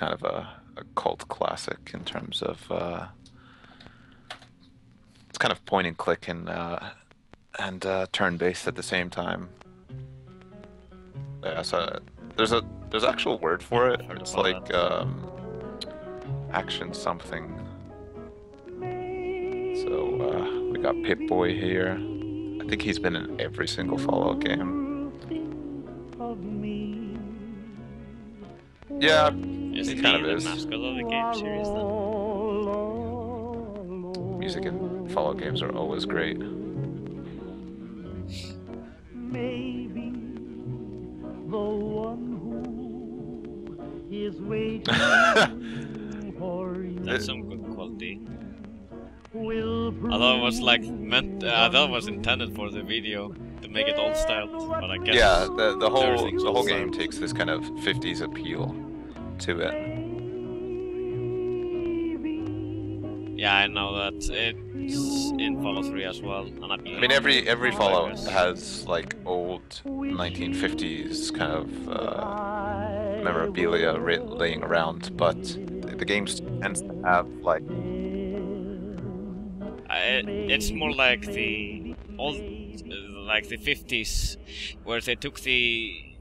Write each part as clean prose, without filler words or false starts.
kind of a cult classic in terms of it's kind of point and click and turn-based at the same time. Yeah, so there's actual word for it. Heard It's about like that. action something. So we got Pip-Boy here. I think he's been in every single Fallout game. Yeah, he Isn't kind he of the is. mascot of the game series then? Music in Fallout games are always great. Maybe the one who is waiting for you That's some good quality. will Although it was like I thought it was intended for the video to make it old styled, but I guess Yeah, the whole everything's the whole game old-styled. takes this kind of 50s appeal to it. Yeah, I know that it's in Fallout 3 as well, and I I mean, every Fallout guess. has like old 1950s kind of memorabilia laying around, but the game tends to have like It's more like the old, like the 50s, where they took the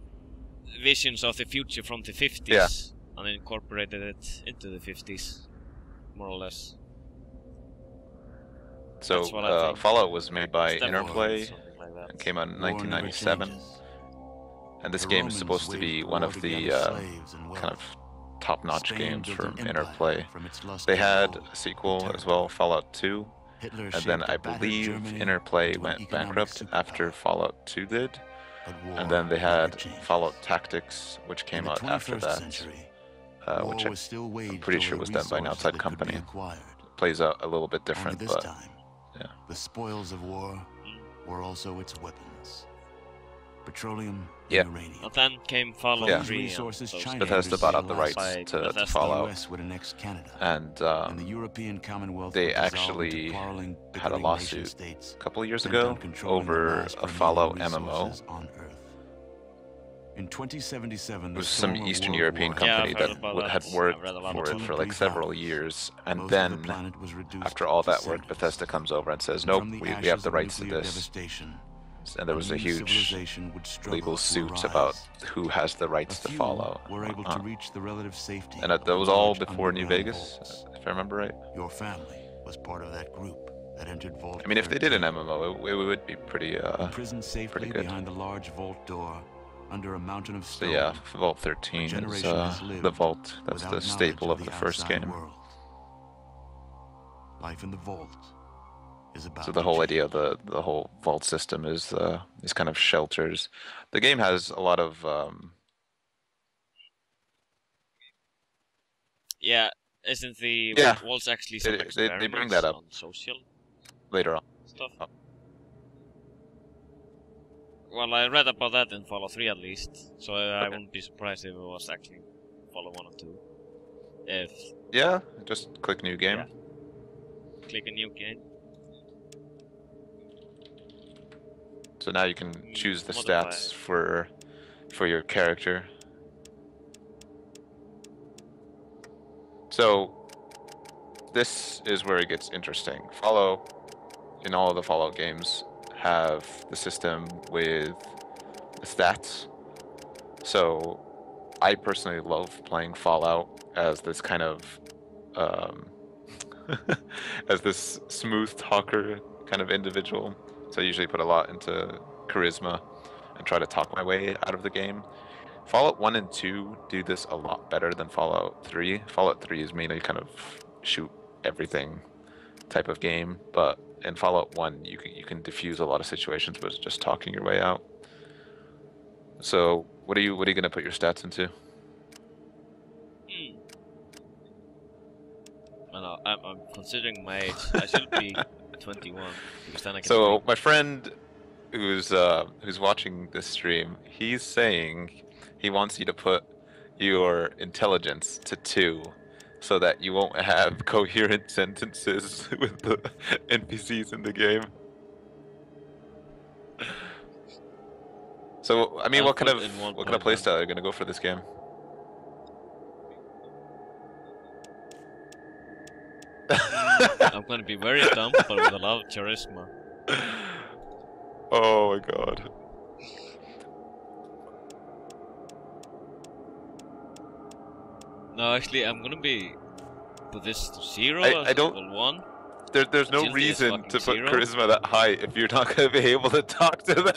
visions of the future from the 50s and incorporated it into the 50s, more or less. so. That's what I think. Fallout was made by It's definitely Interplay something like that. and came out in War never 1997. changes. And this The game is Romans supposed to waged be war one of to the gather slaves and kind of wealth. top-notch Spain games built from an empire Interplay. from its lust They for had gold a sequel and as well, territory. Fallout 2, Hitler and then shaped I a battered believe Germany Interplay into an went economic bankrupt after superpower. Fallout 2 did, But war and then they never had changes. Fallout Tactics, which In came the out after 21st that, century, which war was still waged I'm pretty sure over was done by an resources outside that could be company. acquired. Plays out a little bit Only different, this but time, yeah. the spoils of war were also its weapons. Petroleum Yeah. and uranium. But then came Fallout Yeah. 3 and Resources those China Bethesda bought out the received rights by to Bethesda. The Fallout, US would annex Canada, and and the European Commonwealth they would dissolve actually into quarreling, had a bickering lawsuit nation-states a couple of years bent ago on controlling the over vast a remaining Fallout MMO. resources on Earth. In 2077, It the was some storm of Eastern World European War Yeah, company I've heard that about had that. worked I've read a lot for about it it. for like several years, and Most of then the planet was reduced after all to that work, cinders. Bethesda comes over and says, And "Nope, from the we have ashes the of rights to nuclear this." devastation, And there was a new huge civilization would struggle legal to suit arise. about who has the A rights to few Fallout. were able to reach the relative safety And of that the was all large before New underground Vegas, vaults. if I remember right. Your family was part of that group that entered Vault I mean, if they did an 13. MMO, it would be pretty Imprisoned safely good. behind the large vault door under a mountain of So stone. yeah, Vault a 13 is generation has lived the vault. That's without the staple knowledge of the first outside game. world. Life in the vault is about So the to whole change. idea of the whole vault system is these kind of shelters. The game has a lot of Yeah, isn't the Yeah. walls actually some They experiments bring that up on social later on. stuff? Well, I read about that in Fallout 3 at least, so I Okay. wouldn't be surprised if it was actually Fallout 1 or 2. If Yeah, just click new game. Yeah. click a new game, So now you can choose the modify stats it. for your character. So this is where it gets interesting. In all of the Fallout games, have the system with the stats. So I personally love playing Fallout as this kind of as this smooth talker kind of individual. So I usually put a lot into charisma and try to talk my way out of the game. Fallout 1 and 2 do this a lot better than Fallout 3. Fallout 3 is mainly kind of shoot everything type of game, but in Fallout 1 you can diffuse a lot of situations with just talking your way out. So what are you gonna put your stats into? Well, I'm considering my age. I should be 21 because then I can. So stream. my friend who's watching this stream, he's saying he wants you to put your intelligence to 2 so that you won't have coherent sentences with the NPCs in the game. So I mean, I'll what kind put of in 1.1. playstyle are you gonna go for this game? I'm gonna be very dumb, but with a lot of charisma. Oh my god. No, actually, I'm gonna put this to 0 I as don't- level 1. There's no Agility is reason fucking to put 0. charisma that high if you're not gonna be able to talk to them.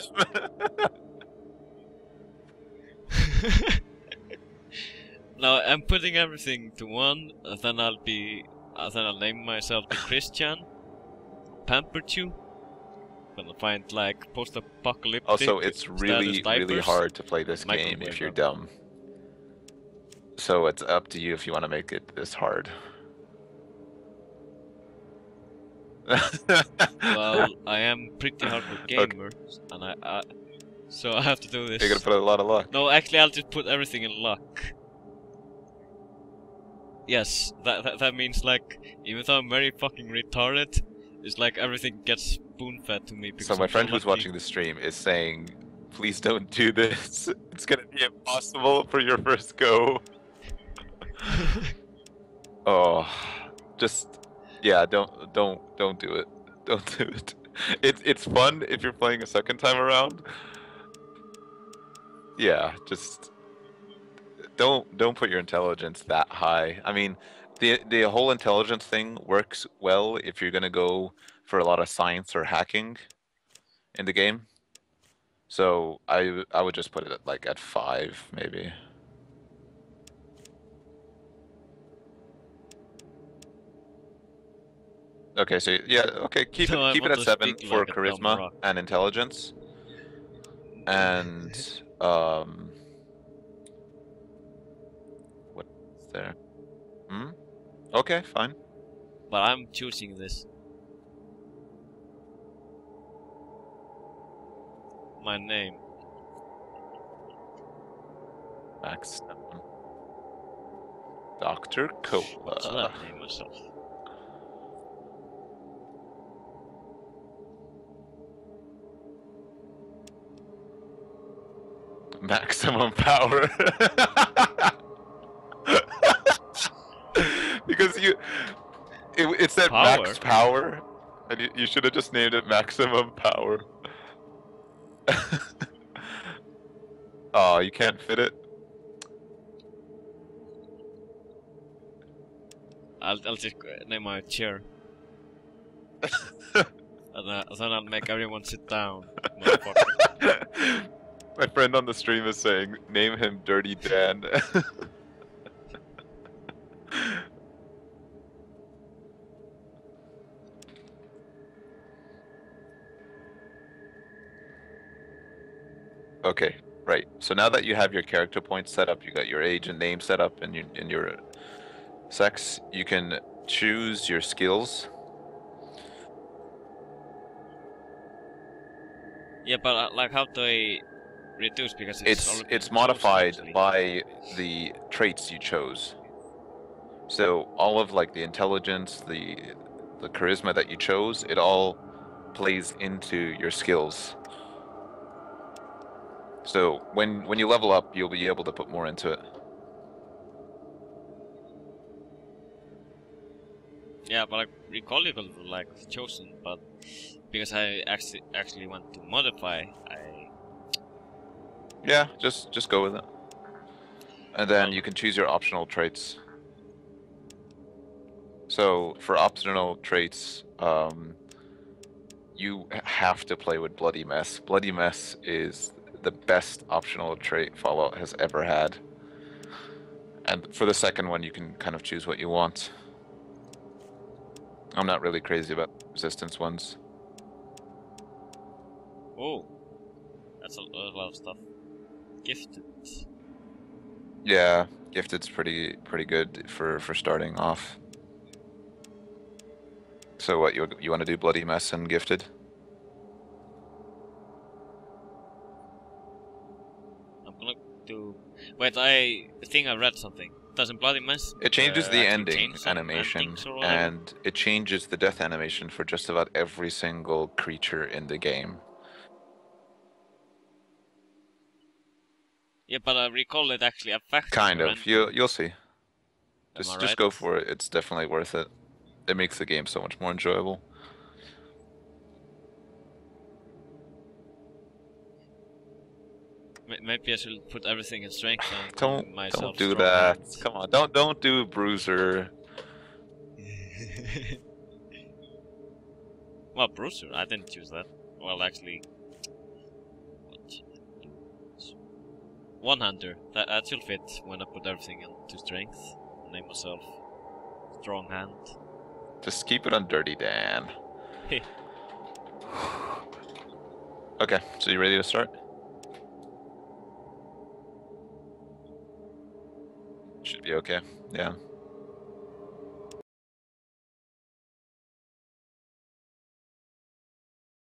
No, I'm putting everything to 1, then I'll name myself the Christian. Pampered you. Gonna find like post-apocalyptic. Also, it's really diapers. hard to play this game if you're dumb. So it's up to you if you want to make it this hard. Well, I am pretty hardcore gamer, and so I have to do this. You're gonna put a lot of luck. No, actually, I'll just put everything in luck. Yes, that means like, even though I'm very fucking retarded, it's like everything gets spoon-fed to me. Because So my I'm friend who's lucky. watching the stream is saying, please don't do this. It's gonna be impossible for your first go. Oh, just, yeah, don't do it. Don't do it. It's fun if you're playing a second time around. Yeah, just don't put your intelligence that high. I mean, the whole intelligence thing works well if you're gonna go for a lot of science or hacking in the game. So I would just put it at, like, at 5 maybe. Okay, so yeah, okay, keep So I it want at to 7 speak for like a dumb charisma rock. and intelligence. And what's there? Okay, fine. But I'm choosing this. My name. Max 7. Dr. Should Cola. I name myself? Maximum power. Because it said max power, and you should have just named it maximum power. Oh, you can't fit it? I'll just name my chair. And then I'll make everyone sit down, motherfucker. My friend on the stream is saying, name him Dirty Dan. Okay, right. So now that you have your character points set up, you got your age and name set up, and your sex, you can choose your skills. Yeah, but like, how do I reduce? Because it's modified by the traits you chose. So all of, like, the intelligence, the charisma that you chose, it all plays into your skills. So when you level up, you'll be able to put more into it. Yeah, but I recall it was like chosen, but because I actually want to modify, Yeah, just go with it. And then you can choose your optional traits. So for optional traits, you have to play with Bloody Mess. Bloody Mess is the best optional trait Fallout has ever had. And for the second one, you can kind of choose what you want. I'm not really crazy about resistance ones. Oh, that's a lot of stuff. Gifted. Yeah, Gifted's pretty good for starting off. So what, you want to do Bloody Mess and Gifted? I'm gonna do. Wait, I think I read something. Doesn't Bloody Mess? It changes the ending change some animation, endings or whatever? and it changes the death animation for just about every single creature in the game. Yeah, but I recall it actually affects. Kind your of. ending. You'll see. Am I Just right? go for it. It's definitely worth it. It makes the game so much more enjoyable. Maybe I should put everything in strength and Don't myself do strong that. hand. Come on, don't do Bruiser. Well, Bruiser, I didn't choose that. Well, actually, what? One-hander. That should fit when I put everything into strength. Name myself strong hand. Just keep it on Dirty Dan. Okay, so you ready to start? Should be okay. Yeah.